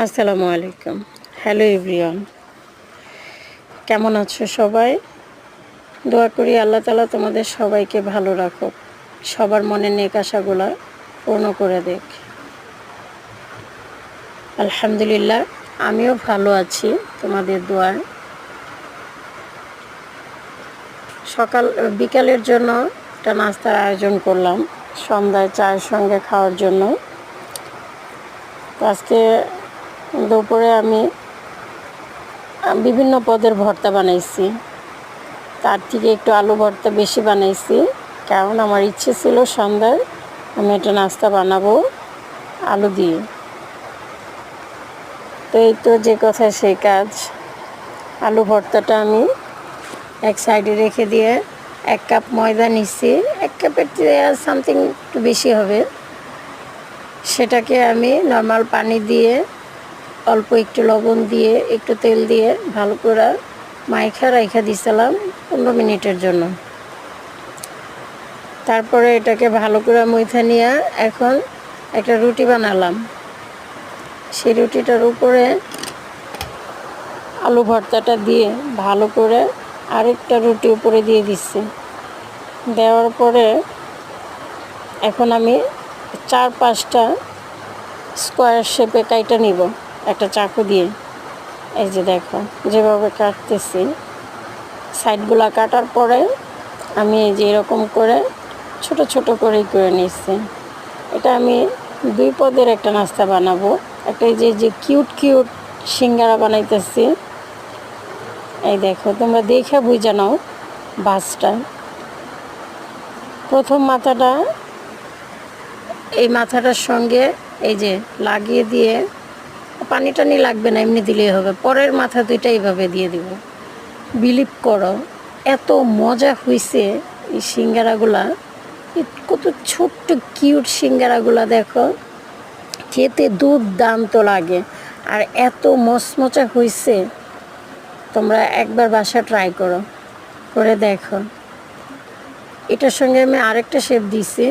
আসসালামু আলাইকুম। Hello everyone, কেমন আছো সবাই? দোয়া করি আল্লাহ তাআলা তোমাদের সবাইকে ভালো রাখুক, সবার মনের নেক আশাগুলো পূর্ণ করে দেখ। আলহামদুলিল্লাহ, আমিও ভালো আছি তোমাদের দোয়ায়। বিকালের জন্য একটা নাস্তার আয়োজন করলাম, সন্ধ্যায় চায়ের সঙ্গে খাওয়ার জন্য। আজকে দুপুরে আমি বিভিন্ন পদের ভর্তা বানাইছি, তার থেকে একটু আলু ভর্তা বেশি বানাইছি, কারণ আমার ইচ্ছে ছিল সন্ধ্যায় আমি একটা নাস্তা বানাবো আলু দিয়ে। তো এই তো যে কথা সেই কাজ। আলু ভর্তাটা আমি এক সাইডে রেখে দিয়ে 1 কাপ ময়দা নিচ্ছি, 1 কাপের সামথিং একটু বেশি হবে। সেটাকে আমি নর্মাল পানি দিয়ে অল্প একটু লবণ দিয়ে একটু তেল দিয়ে ভালো করে মাইখা রাইখা দিছিলাম 15 মিনিটের জন্য। তারপরে এটাকে ভালো করে মইথা নিয়ে এখন একটা রুটি বানালাম। সেই রুটিটার উপরে আলু ভর্তাটা দিয়ে ভালো করে আরেকটা রুটি উপরে দিয়ে দিচ্ছি। দেওয়ার পরে এখন আমি 4-5টা স্কোয়ার শেপে কাইটা নিব একটা চাকু দিয়ে। এই যে দেখো যেভাবে কাটতেছি, সাইডগুলো কাটার পরে আমি এই যে এরকম করে ছোট ছোট করেই করে নিচ্ছি। এটা আমি 2 পদের একটা নাস্তা বানাবো। একটা এই যে কিউট কিউট সিঙ্গারা বানাইতেছি। এই দেখো, তোমরা দেখে বুঝে নাও ভাঁজটা। প্রথম মাথাটা এই মাথাটার সঙ্গে এই যে লাগিয়ে দিয়ে, পানি টানি লাগবে না, এমনি দিলেই হবে। পরের মাথা দুইটা এইভাবে দিয়ে দিব। বিলিভ করো এত মজা হয়েছে এই সিঙ্গারাগুলা। কত ছোট্ট কিউট সিঙ্গারাগুলা দেখো, খেতে দুর্দান্ত লাগে আর এত মচমচা হয়েছে। তোমরা একবার বাসা ট্রাই করো, করে দেখো। এটার সঙ্গে আমি আরেকটা শেপ দিছি,